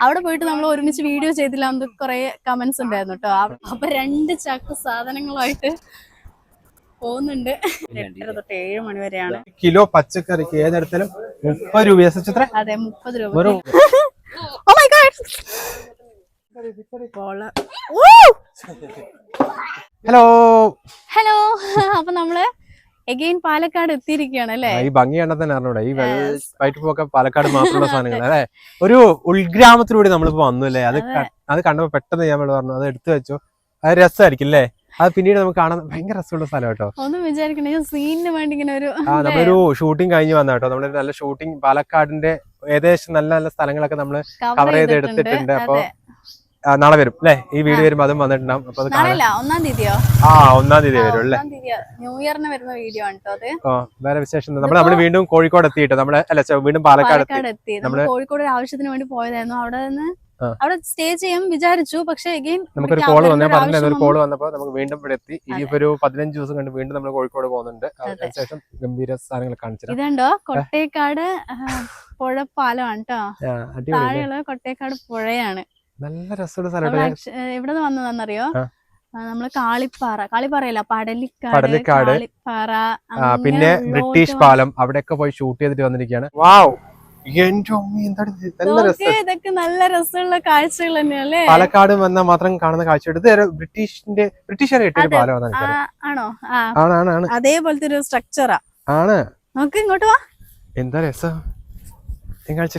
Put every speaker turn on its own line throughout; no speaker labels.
അവിടെ പോയിട്ട് നമ്മൾ ഒരുമിച്ച് വീഡിയോ ചെയ്തില്ല എന്ന് കുറെ കമന്റ്സ് ഉണ്ടായിരുന്നു കേട്ടോ. അപ്പൊ 2 ചാക്ക് സാധനങ്ങളുമായിട്ട് പോകുന്നുണ്ട്. 8:30 തൊട്ട് 7 മണി വരെയാണ്.
കിലോ പച്ചക്കറിക്ക് ഏതെടുത്താലും 30 രൂപ.
അതെ, 30 രൂപ. Oh my God.
Hello
hello. അപ്പൊ നമ്മള് എഗെയിൻ പാലക്കാട് എത്തിയിരിക്കുകയാണ് അല്ലേ?
ഈ ഭംഗി കണ്ടാൽ തന്നെ അറിഞ്ഞൂടെ, ഈ വൈറ്റ് പോക്ക പാലക്കാട് മാത്രമുള്ള സാധനങ്ങൾ അല്ലെ. ഒരു ഉൾഗ്രാമത്തിലൂടെ നമ്മളിപ്പോ വന്നു അല്ലേ. അത് കണ്ടപ്പോ പെട്ടെന്ന് ഞാൻ പറഞ്ഞു അത് എടുത്തു വെച്ചോ, അത് രസമായിരിക്കും അല്ലേ. അത് പിന്നീട് നമുക്ക് കാണാൻ ഭയങ്കര രസമുള്ള സ്ഥലം കേട്ടോ.
ഒന്നും വിചാരിക്കണേ സീനിന് വേണ്ടി ഇങ്ങനെ ഒരു
നമ്മളൊരു ഷൂട്ടിംഗ് കഴിഞ്ഞ് വന്ന കേട്ടോ. നമ്മളൊരു നല്ല ഷൂട്ടിംഗ് പാലക്കാടിന്റെ ഏകദേശം നല്ല നല്ല സ്ഥലങ്ങളൊക്കെ നമ്മള് കവർ ചെയ്ത് എടുത്തിട്ടുണ്ട്. അപ്പൊ നാളെ വരും അല്ലെ, ഈ വീഡിയോ വരുമ്പോ അതും വന്നിട്ടുണ്ടാവും. അപ്പൊ
1-ാം തീയതിയോ?
1-ാം തീയതി വരും അല്ലേ.
ന്യൂ ഇയറിന് വരുന്ന വീഡിയോ ആണ് കേട്ടോ അത്.
വേറെ വിശേഷം നമ്മള് വീണ്ടും കോഴിക്കോട് എത്തിയിട്ട് നമ്മള് വീണ്ടും പാലക്കാട്
എത്തി. നമ്മൾ കോഴിക്കോട് ഒരു ആവശ്യത്തിന് വേണ്ടി പോയതായിരുന്നു. അവിടെ സ്റ്റേ ചെയ്യാൻ വിചാരിച്ചു. പക്ഷെ
നമുക്കൊരു കോള് വന്നേ പറഞ്ഞിരുന്നു. ഒരു കോള് വന്നപ്പോ നമുക്ക് വീണ്ടും ഇവിടെ എത്തി. ഇനിയിപ്പോ ഒരു 15 ദിവസം കണ്ട് വീണ്ടും നമ്മൾ കോഴിക്കോട് പോകുന്നുണ്ട്. അതിനുശേഷം ഗംഭീര സാധനങ്ങൾ കാണിച്ചു.
ഇതുണ്ടോ കൊട്ടേക്കാട് പുഴപ്പാലമാണ് കേട്ടോ. താഴെയുള്ള കൊട്ടേക്കാട് പുഴയാണ്.
നല്ല രസമുള്ള സ്ഥലം.
എവിടെ നിന്ന് വന്നതെന്നറിയോ? നമ്മള് കാളിപ്പാറയല്ല, പടലിക്കാട്,
പിന്നെ ബ്രിട്ടീഷ് പാലം, അവിടെയൊക്കെ പോയി ഷൂട്ട് ചെയ്തിട്ട് വന്നിരിക്കുകയാണ്. വാവ്,
ഇതൊക്കെ നല്ല രസമുള്ള കാഴ്ചകൾ തന്നെയല്ലേ.
പാലക്കാട് വന്നാൽ മാത്രം കാണുന്ന കാഴ്ച. ബ്രിട്ടീഷുകാരെ കിട്ടിയ പാലം
ആണോ?
ആണ്.
അതേപോലത്തെ ഒരു സ്ട്രക്ചറാ
ആണ്.
നമുക്ക് ഇങ്ങോട്ട് വാ.
എന്താ രസം കാഴ്ച.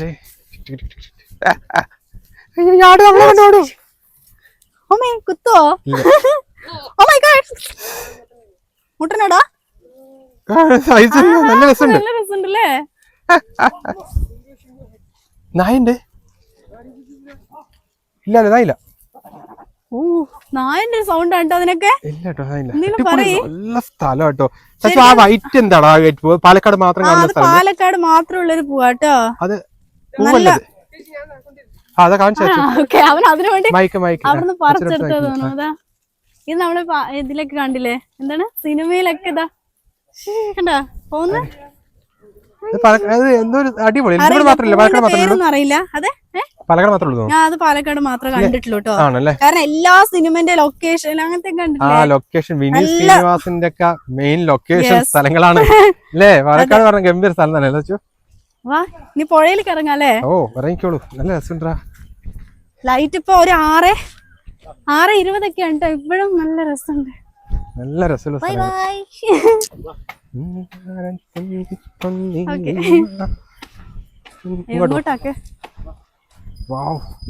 കുത്തോ? Oh my god. മുട്ടനോടാ?
നല്ല
രസമുണ്ടല്ലേ.
നായുണ്ട്? ഇല്ല.
നായന്റെ സൗണ്ട് ആട്ടോ അതിനൊക്കെ.
നല്ല സ്ഥലം കേട്ടോ. പക്ഷെ ആ വൈറ്റ് എന്താടാ പാലക്കാട് മാത്രം കാണുന്ന സ്ഥലം?
പാലക്കാട് മാത്രമുള്ളൊരു പൂവാട്ടോ
അത്. അവൻ അതിനു വേണ്ടി
അവിടുന്ന് പറിച്ചെടുത്തത് തോന്നുന്നതാ. ഇത് നമ്മള് ഇതിലൊക്കെ കണ്ടില്ലേ, എന്താണ് സിനിമയിലൊക്കെ ഇതാ കണ്ടാ പോകുന്ന. അറിയില്ല. അതെ, ഞാൻ അത് പാലക്കാട് മാത്രമേ കണ്ടിട്ടുള്ളൂ കേട്ടോ. കാരണം എല്ലാ സിനിമന്റെ ലൊക്കേഷൻ അങ്ങനത്തെ
ഗംഭീര സ്ഥലം തന്നെ.
വാ, നീ പുഴയിലേക്ക് ഇറങ്ങാല്ലേ?
ഇറങ്ങിക്കോളൂ, നല്ല രസമുണ്ടാ.
ലൈറ്റ് ഇപ്പൊ ഒരു 6:20 ആണ്. ഇപ്പോഴും നല്ല രസമുണ്ട്.
നല്ല രസമുള്ള
ഇങ്ങോട്ടാക്കെ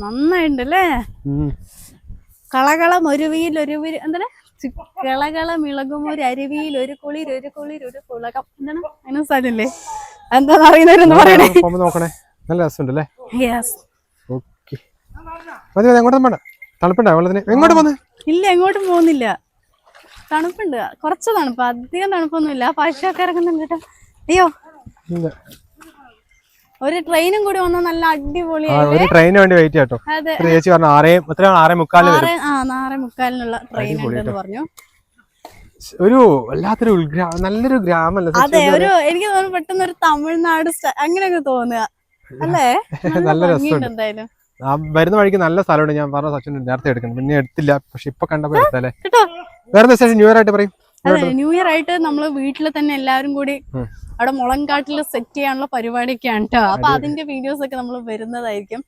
നന്നായിണ്ടല്ലേ. കളകളം എന്താണ്, കളകളം ഇളകും ഒരു അരുവിയിൽ ഒരു കുളിർ പുളകം, എന്താണ് അതിന് സ്ഥലല്ലേ, എന്താന്ന് അറിയുന്നവരൊന്ന് പറയണേ.
നല്ല രസമുണ്ടല്ലേ. തണുപ്പുണ്ടോ വെള്ളത്തിന്? എങ്ങോട്ട് പോന്നെ?
ഇല്ല, എങ്ങോട്ടും പോകുന്നില്ല. തണുപ്പുണ്ട്, കുറച്ച് തണുപ്പ്, അധികം തണുപ്പൊന്നുമില്ല. പശുവൊക്കെ ഇറങ്ങുന്നുണ്ട് കേട്ടോ. അയ്യോ, ഒരു ട്രെയിനും കൂടി വന്നാൽ നല്ല അടിപൊളിയായി.
ട്രെയിനിന് വേണ്ടി വെയിറ്റ് ചെയ്യട്ടോ. ചേച്ചി പറഞ്ഞു
6:45 ട്രെയിൻ ഉണ്ടെന്ന് പറഞ്ഞു.
ഒരു വല്ലാത്തൊരു നല്ലൊരു ഗ്രാമല്ലേ.
അതെ, എനിക്ക് തോന്നുന്നു പെട്ടെന്ന് ഒരു തമിഴ്നാട് അങ്ങനെയൊക്കെ തോന്നുക അല്ലേ.
നല്ല രസമുണ്ട് എന്തായാലും. വരുന്ന വഴിക്ക് നല്ല സ്ഥലമുണ്ട്. ഞാൻ പറഞ്ഞ സച്ചിൻ നേരത്തെ എടുക്കണം, പിന്നെ എടുത്തില്ല. പക്ഷെ ഇപ്പൊ കണ്ടപ്പോ എടുത്തല്ലേ. വേറെ ന്യൂ ഇയർ ആയിട്ട് പറയും.
ന്യൂ ഇയർ ആയിട്ട് നമ്മള് വീട്ടില് തന്നെ എല്ലാരും കൂടി അവിടെ മുളങ്കാട്ടില് സെറ്റ് ചെയ്യാനുള്ള പരിപാടിയൊക്കെയാണ് കേട്ടോ. അപ്പൊ അതിന്റെ വീഡിയോസ് ഒക്കെ നമ്മൾ വരുന്നതായിരിക്കും.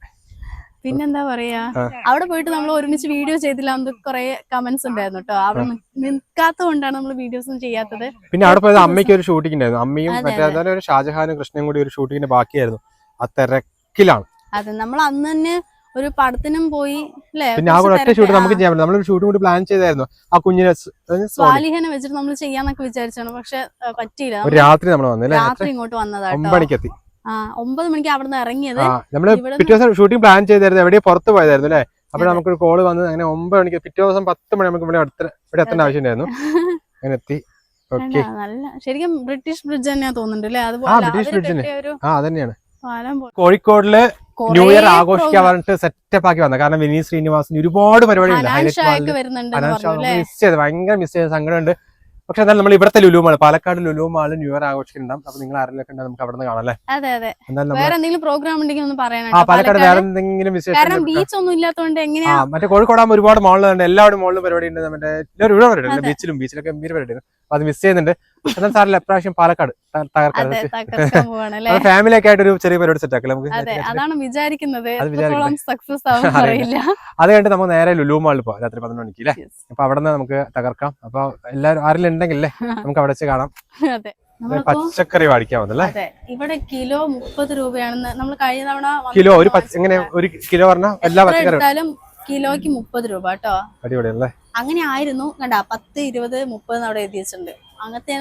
പിന്നെന്താ പറയാ, അവിടെ പോയിട്ട് നമ്മൾ ഒരുമിച്ച് വീഡിയോ ചെയ്തില്ല എന്ന് കുറെ കമന്റ്സ് ഉണ്ടായിരുന്നു കേട്ടോ. അവിടെ നിൽക്കാത്തത് കൊണ്ടാണ് നമ്മൾ വീഡിയോസ് ഒന്നും ചെയ്യാത്തത്.
പിന്നെ അവിടെ പോയത് അമ്മയ്ക്ക് ഒരു ഷൂട്ടിംഗ് ഉണ്ടായിരുന്നു. അമ്മയും മറ്റേ ഷാജഹാനും കൃഷ്ണയും കൂടി ഒരു ഷൂട്ടിങ്ങിന്റെ ബാക്കിയായിരുന്നു. ആ തിരക്കിലാണ്.
അതെ, നമ്മൾ അന്ന് തന്നെ ഒരു പടത്തിനും പോയി അല്ലേ.
പിന്നെ ആ ഒറ്റ ഷൂട്ട് നമുക്ക് ചെയ്യാൻ പറ്റില്ല. നമ്മളൊരു ഷൂട്ടും കൂടി പ്ലാൻ ചെയ്തായിരുന്നു. ആ കുഞ്ഞിനെ
സ്വാലിഹനെ വെച്ചിട്ട് നമ്മൾ ചെയ്യാന്നൊക്കെ വിചാരിച്ചാണ്. പക്ഷെ പറ്റിയില്ല.
രാത്രി നമ്മൾ വന്നല്ലേ,
രാത്രി ഇങ്ങോട്ട് വന്നതാ.
9 മണിക്ക് എത്തി.
9 മണിക്ക് അവിടെ നിന്ന് ഇറങ്ങിയത്.
നമ്മള് പിറ്റേ ദിവസം ഷൂട്ടിംഗ് പ്ലാൻ ചെയ്തായിരുന്നു, എവിടെയോ പുറത്ത് പോയതായിരുന്നു അല്ലേ. അപ്പോൾ നമുക്കൊരു കോള് വന്ന് അങ്ങനെ 9 മണിക്ക്, പിറ്റേ ദിവസം 10 മണി നമുക്ക് ഇവിടെ എത്തേണ്ട ആവശ്യം ഉണ്ടായിരുന്നു. അങ്ങനെ എത്തി.
നല്ല ശരിക്കും ബ്രിട്ടീഷ് ബ്രിഡ്ജ് തന്നെയാ തോന്നുന്നുണ്ട് അല്ലേ.
അതുതന്നെയാണ് കോഴിക്കോടില് ന്യൂ ഇയർ ആഘോഷിക്കാൻ പറഞ്ഞിട്ട് സെറ്റപ്പ് ആക്കി വന്നത്. കാരണം വിനീത് ശ്രീനിവാസന് ഒരുപാട് പരിപാടിയുണ്ട്. ഭയങ്കര മിസ് ചെയ്ത് സങ്കടമുണ്ട്. പക്ഷെ എന്നാലും നമ്മൾ ഇവിടുത്തെ Lulu mall, Palakkad Lulu mall new year ആഘോഷിക്കുന്നുണ്ടാവും. അപ്പൊ നിങ്ങൾ ആരെങ്കിലും ഒക്കെ നമുക്ക് അവിടെ നിന്ന് കാണാം അല്ലേ?
അതെ അതെ.
എന്തായാലും
വേറെ എന്തെങ്കിലും പ്രോഗ്രാം ഉണ്ടെങ്കിൽ ഒന്ന്
ആ
പറയണം.
പാലക്കാട് വേറെ എന്തെങ്കിലും വിശേഷം?
കാരണം ബീച്ച് ഒന്നും ഇല്ലാത്തതുകൊണ്ട് എങ്ങനെയാ.
മറ്റേ കോഴിക്കോടാകുമ്പോൾ ഒരുപാട് മാളുകളുണ്ട്, എല്ലാവരും മാളിലും പരിപാടി ഉണ്ട്. മറ്റേ ഒരുപാട് ബീച്ചിലൊക്കെ ഗംഭീര പരിപാടി ഉണ്ട്. അപ്പൊ അത് മിസ് ചെയ്യുന്നുണ്ട്. എന്നാൽ സാറില്ല എപ്രാവശ്യം പാലക്കാട് തകർക്കാൻ ഫാമിലി ഒക്കെ ആയിട്ട് ഒരു ചെറിയ പരിപാടി സെറ്റ് ആക്കില്ല നമുക്ക്.
അതാണ് വിചാരിക്കുന്നത്. സക്സസ് ആവും അറിയില്ല.
അത് കഴിഞ്ഞിട്ട് നമുക്ക് നേരെ ലുലു മാളിൽ പോവാം രാത്രി 11 മണിക്ക് അല്ലേ? അപ്പൊ അവിടെ നിന്ന് നമുക്ക് തകർക്കാം. അപ്പൊ എല്ലാവരും ആരെങ്കിലും ഉണ്ടെങ്കിലേ നമുക്ക് അവിടെ വെച്ച് കാണാം. പച്ചക്കറി വാടിക്കാവുന്നല്ലേ?
ഇവിടെ കിലോ 30 രൂപയാണെന്ന് നമ്മൾ കഴിഞ്ഞ തവണ
കിലോ എങ്ങനെ ഒരു കിലോ പറഞ്ഞാൽ എല്ലാ പച്ചക്കറിയും
കിലോയ്ക്ക് 30 രൂപ കേട്ടോ.
അടിപൊളിയല്ലേ?
അങ്ങനെ ആയിരുന്നു കണ്ടാ. 10, 20, 30 അവിടെ എഴുതി വെച്ചിട്ടുണ്ട്. അങ്ങനത്തെ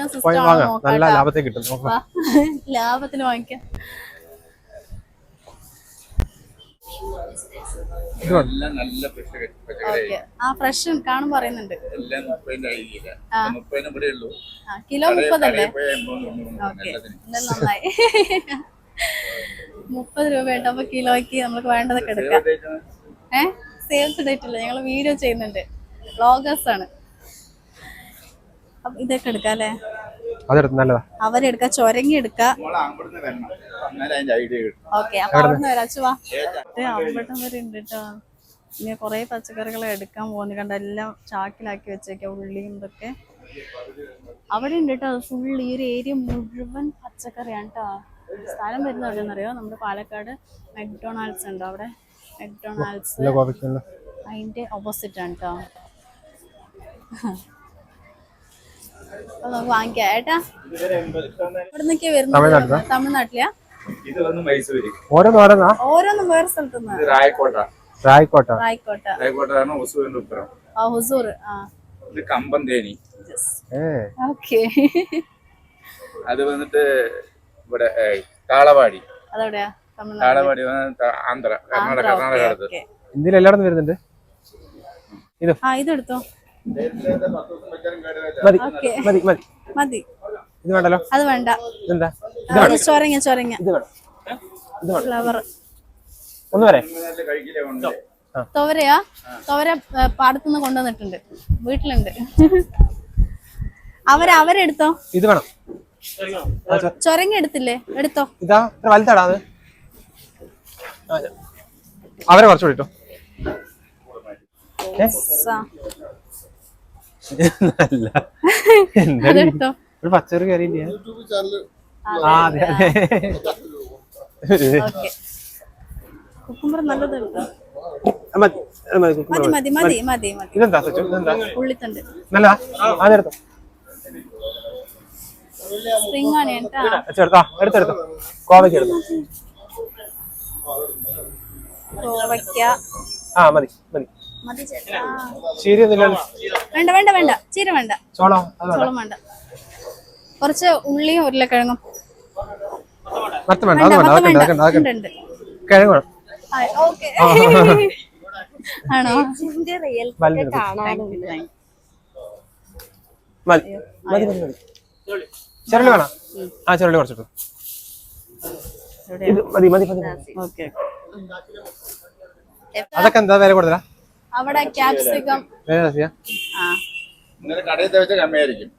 നല്ല ലാഭത്തിൽ കിട്ടും.
ലാഭത്തിന് വാങ്ങിക്കാം. ഫ്രഷ് കാണും പറയുന്നുണ്ട്. കിലോ 30 അല്ലേ? നന്നായി. 30 രൂപ കേട്ടോ. അപ്പൊ കിലോയ്ക്ക് നമുക്ക് വേണ്ടതൊക്കെ എടുക്കാം. സേവ് ഡേറ്റ് ഇല്ല, ഞങ്ങള് വീഡിയോ ചെയ്യുന്നുണ്ട്, വ്ളോഗേഴ്സ് ആണ്. അപ്പൊ ഇതൊക്കെ എടുക്കാം അല്ലേ? അവരെടുക്ക, ചൊരങ്ങി എടുക്കാം. ഓക്കെ, അപ്പൊ അവിടെ നിന്ന് വരാം. അച്ചുവാ അവിടം വരെ ഉണ്ട് കേട്ടോ. ഇനി കൊറേ പച്ചക്കറികൾ എടുക്കാൻ പോകുന്നു കണ്ട. എല്ലാം ചാക്കിലാക്കി വെച്ചേക്ക, ഉള്ളിയും ഇതൊക്കെ അവിടെ ഉണ്ട് കേട്ടോ. ഫുൾ ഈ ഒരു ഏരിയ മുഴുവൻ പച്ചക്കറിയാണ് കേട്ടോ. സ്ഥലം വരുന്നത് എവിടെയെന്നറിയോ? നമ്മുടെ പാലക്കാട് മെക്ഡൊണാൾഡ്സ് ഉണ്ടോ അവിടെ? മെക്ഡൊണാൾഡ്സ് അതിന്റെ ഓപ്പോസിറ്റ് ആണ് കേട്ടോ. നമുക്ക് വാങ്ങിക്കാം ഏട്ടാ. ഇവിടെ നിന്നൊക്കെയാ വരുന്നത്? തമിഴ്നാട്ടിലെയാ? ഓരോന്നും വേറെ സ്ഥലത്തുനിന്ന്. ഹുസൂർ.
കമ്പന്തേനി. അത് വന്നിട്ട് ഇവിടെ കാളവാടി.
അതെവിടെയാ?
കാളവാടി ആന്ധ്ര, കർണാടക.
ഇന്ത്യയിൽ എല്ലായിടത്തും വരുന്നുണ്ട്.
ഇതെടുത്തോ. മതി.
ഇത് വേണ്ടല്ലോ.
അത് വേണ്ട. ചൊരങ്ങ ഫ്ലവർ.
ഒന്ന് വരെ
തുവരയാ? തുവര പാടത്തുനിന്ന് കൊണ്ടുവന്നിട്ടുണ്ട്, വീട്ടിലുണ്ട്. അവരെടുത്തോ.
ഇത് വേണം.
ചൊരങ്ങ എടുത്തില്ലേ? എടുത്തോ.
ഇതാ വലുതാടാ അത്. അവരെ കുറച്ചുകൂടി ഇട്ടോ. ഒരു പച്ചക്കറി കറിയില്ല.
കുക്കുമ്പർ നല്ലത് എടുത്തോ. മതി.
ഇതെന്താ
ഉള്ളിത്തണ്ട്
നല്ലതാ? അതെടുത്തോ.
സ്പ്രിംഗ് ആണ്
എടുത്തോ. കോവയ്ക്ക് എടുത്തോ.
മതി.
ചീര
വേണ്ട. ചീര വേണ്ട. ചോളം വേണ്ട. കുറച്ച് ഉള്ളിയും ഉരുളക്കിഴങ്ങും. ആണോ?
ചെറുള്ളി വേണം. ചെറുള്ളി കുറച്ചിട്ടു. അതൊക്കെ എന്താ വില കൂടുതലാ?
അവിടെ ക്യാപ്സിക്കം
ഇന്നലെ കടയിൽ വെച്ച കമ്മിയായിരിക്കും.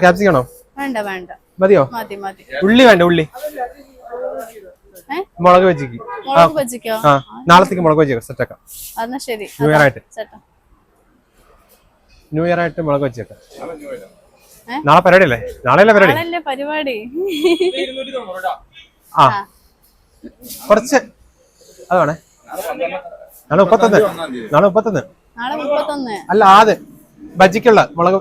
ക്യാപ്സിക്കണോ?
വേണ്ട.
മതിയോ? ഉള്ളി വേണ്ട. ഉള്ളി മുളക്
ബജിക്കോ?
നാളത്തേക്ക് മുളക് ബജി സെറ്റാക്കാം.
ശരി.
ന്യൂ ഇയർ ആയിട്ട് മുളക് വെച്ചേക്കാം. നാളെ പരിപാടി അല്ലേ? നാളെയല്ലേ പരിപാടി? കുറച്ച് അത് വേണേ. നാളെ 31. അല്ല ആദ്യം ബജിക്കുള്ള മുളക്.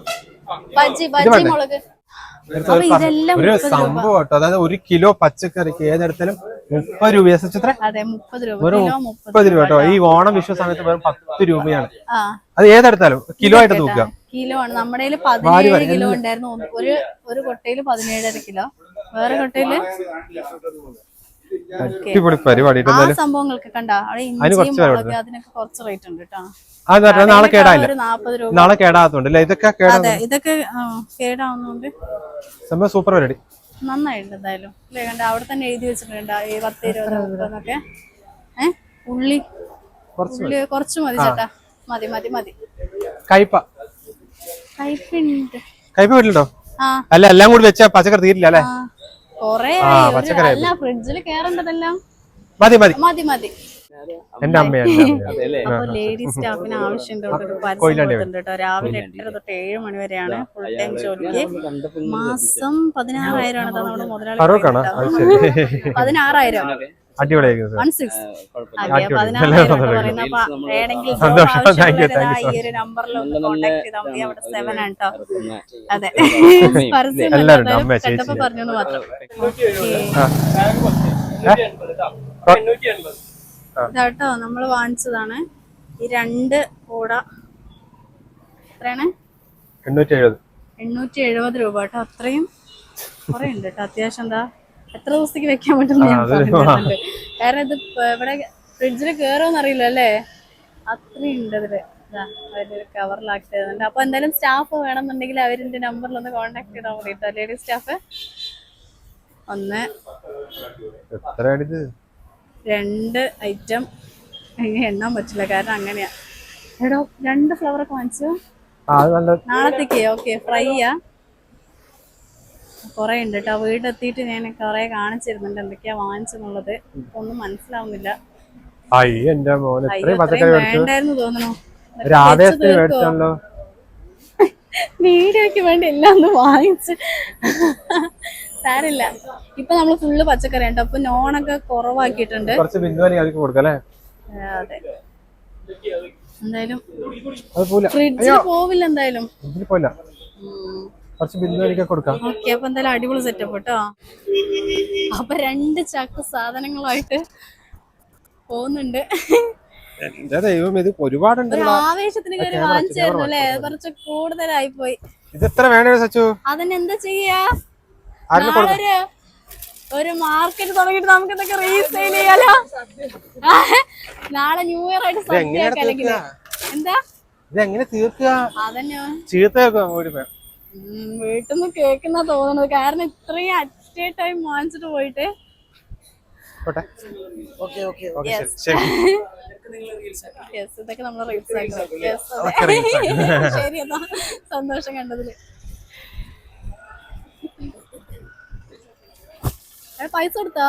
ഒരു സംഭവം കേട്ടോ. അതായത് 1 കിലോ പച്ചക്കറിക്ക് ഏതെടുത്താലും 30 രൂപ. വെറും 30 രൂപ കേട്ടോ. ഈ ഓണം വിഷു സമയത്ത് വെറും 10 രൂപയാണ്. അത് ഏതെടുത്താലും കിലോ ആയിട്ട് നോക്കുക.
കിലോ ആണ്. നമ്മുടെ 17 കിലോ ഉണ്ടായിരുന്നു. ഒരു കൊട്ടയില് 17.5 കിലോ, വേറെ കൊട്ടയില്.
പരിപാടി
സംഭവങ്ങൾക്ക് കണ്ടാ അതിനൊക്കെ കുറച്ച് റേറ്റ് ഉണ്ട് കേട്ടോ.
നാളെ കേടായില്ല.
40 രൂപ.
നാളെ കേടാകത്തുണ്ട്. ഇതൊക്കെ
കേടാവുന്നുണ്ട്.
സംഭവം സൂപ്പർ പരിപാടി.
നന്നായിട്ടുണ്ട് എന്തായാലും. അവിടെ തന്നെ എഴുതി വെച്ചിട്ടുണ്ട് 10, 20, 30 എന്നൊക്കെ. ഉള്ളി
കുറച്ച്
ഉള്ളി കുറച്ച് മതി ചേട്ടാ. മതി മതി മതി.
കയ്പ
കയ്പുണ്ട്.
കയ്പ വീട്ടിലുണ്ടോ?
ആ
അല്ല എല്ലാം കൂടി വെച്ചാ പച്ചക്കറി തീരില്ല അല്ലേ?
കൊറേ അല്ല ഫ്രിഡ്ജിൽ കേറേണ്ടതെല്ലാം
മതി മതി
മതി മതി.
എന്റെ അമ്മയാണ്.
അപ്പൊ ലേഡി സ്റ്റാഫിന് ആവശ്യമുണ്ട് കേട്ടോ. രാവിലെ 8:30 തൊട്ട് 7 മണി വരെയാണ് ഫുൾ ടൈം ജോലിക്ക്. മാസം 16,000 ആണ് നമ്മുടെ മുതലാളി. 16,000.
അടിപൊളിയായിരിക്കും.
16,000 പറയുന്നത്. അപ്പൊ വേണമെങ്കിൽ ഈ ഒരു നമ്പറിൽ ഒന്ന് കോൺടാക്ട് ചെയ്താൽ മതി. അവിടെ 7 ആണ് കേട്ടോ. അതെ, പരസ്യം കണ്ടപ്പോ പറഞ്ഞു മാത്രം. ഇതാട്ടോ നമ്മള് വാങ്ങിച്ചതാണ് ഈ 2 കൂട. എത്രയാണ്? 870 രൂപ കേട്ടോ. അത്രയും കുറെ ഉണ്ട് കേട്ടോ. അത്യാവശ്യം എന്താ എത്ര ദിവസത്തേക്ക് വെക്കാൻ പറ്റുന്ന ഞാൻ പറഞ്ഞിട്ടുണ്ട്. കാരണം ഇത് ഇവിടെ ഫ്രിഡ്ജിൽ കേറുമെന്ന് അറിയില്ല അല്ലേ, അത്രയും ഉണ്ട് അതില്. അവരൊരു കവറിലാക്കി തരുന്നുണ്ട്. അപ്പൊ എന്തായാലും സ്റ്റാഫ് വേണമെന്നുണ്ടെങ്കിൽ അവരിന്റെ നമ്പറിൽ ഒന്ന് കോൺടാക്ട് ചെയ്താൽ മതി കേട്ടോ. Ladies staff. 1 2 ഐറ്റം എണ്ണാൻ പറ്റില്ല കാരണം അങ്ങനെയാ. എടോ 2 ഫ്ലവർ ഒക്കെ വാങ്ങിച്ചു നാളത്തേക്ക്. ഓക്കെ, ഫ്രൈയാ. കൊറേ ഉണ്ട് കേട്ടോ. വീടെത്തിയിട്ട് ഞാൻ കൊറേ കാണിച്ചിരുന്നുണ്ട് എന്തൊക്കെയാ വാങ്ങിച്ചെന്നുള്ളത്. ഒന്നും മനസ്സിലാവുന്നില്ല. വേണ്ടായിരുന്നു തോന്നണോ? വീഡിയോക്ക് വേണ്ടി എല്ലാം ഒന്ന് വാങ്ങിച്ച്. സാരില്ല, ഇപ്പൊ നമ്മള് ഫുള്ള് പച്ചക്കറി ഉണ്ട്. അപ്പൊ നോണൊക്കെ കുറവാക്കിയിട്ടുണ്ട്. അതെ, എന്തായാലും ഫ്രിഡ്ജിൽ പോവില്ല എന്തായാലും. ഓക്കെ, അപ്പൊ എന്തായാലും അടിപൊളി സെറ്റപ്പ് കേട്ടോ. അപ്പൊ 2 ചാക്ക് സാധനങ്ങളായിട്ട് പോകുന്നുണ്ട്. ആവേശത്തിന് കയറി വാങ്ങിച്ചായിരുന്നു അല്ലേ? കുറച്ച് കൂടുതലായി പോയി. അതിനെന്താ ചെയ്യാ? ഒരു മാർക്കറ്റ് തുടങ്ങിട്ട് നമുക്ക് ഇതൊക്കെ റീസെയിൽ ചെയ്യാലോ. നാളെ ന്യൂ ഇയർ ആയിട്ട് സദ്യയൊക്കെ അല്ലെങ്കിൽ എന്താ അതന്നെ വീട്ടിൽ നിന്ന് കേൾക്കുന്ന തോന്നുന്നത്. കാരണം ഇത്രയും അറ്റ് എ ടൈം വാങ്ങിച്ചിട്ട് പോയിട്ട്. ഇതൊക്കെ നമ്മള് റീൽസ് ആക്കി. ശരി, എന്നാ സന്തോഷം കണ്ടതില്. പൈസ കൊടുത്താ?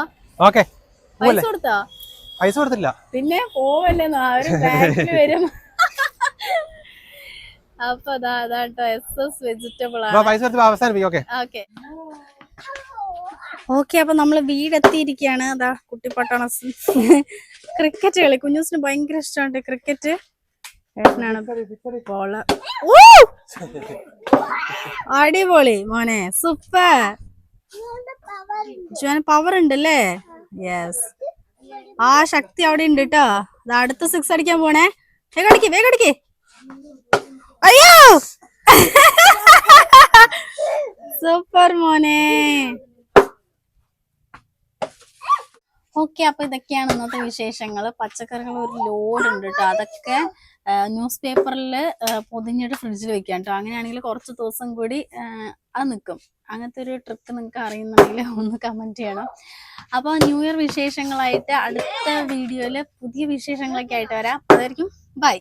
പൈസ കൊടുത്തില്ല പിന്നെ പോവല്ലേ അവര് ബാങ്കില് വരും. അപ്പൊ അതാട്ടോ SS വെജിറ്റബിൾ ആണ്. ഓക്കെ, അപ്പൊ നമ്മള് വീടെത്തിയിരിക്കുകയാണ്. അതാ കുട്ടിപ്പട്ടണ ക്രിക്കറ്റ് കളി. കുഞ്ഞൂസിന് ഭയങ്കര ഇഷ്ടമാണ് ക്രിക്കറ്റ്. അടിപൊളി മോനെ, സൂപ്പർ. പവർ ഉണ്ടല്ലേ? യെസ്, ആ ശക്തി അവിടെ ഉണ്ട് കേട്ടോ. അടുത്ത 6 അടിക്കാൻ പോണേ. വേഗടിക്ക്. അയ്യോ, സൂപ്പർ മോനെ. ഓക്കെ, അപ്പൊ ഇതൊക്കെയാണ് ഇന്നത്തെ വിശേഷങ്ങൾ. പച്ചക്കറികൾ ഒരു ലോഡ് ഉണ്ട് കേട്ടോ. അതൊക്കെ ന്യൂസ് പേപ്പറിൽ പൊതിഞ്ഞിട്ട് ഫ്രിഡ്ജിൽ വെക്കാം കേട്ടോ. അങ്ങനെയാണെങ്കിൽ കുറച്ച് ദിവസം കൂടി അത് നിൽക്കും. അങ്ങനത്തെ ഒരു ട്രിക്ക് നിങ്ങൾക്ക് അറിയുന്നുണ്ടെങ്കിൽ ഒന്ന് കമന്റ് ചെയ്യണം. അപ്പോൾ ന്യൂ ഇയർ വിശേഷങ്ങളായിട്ട് അടുത്ത വീഡിയോയിൽ പുതിയ വിശേഷങ്ങളൊക്കെ ആയിട്ട് വരാം. അതായിരിക്കും. ബൈ.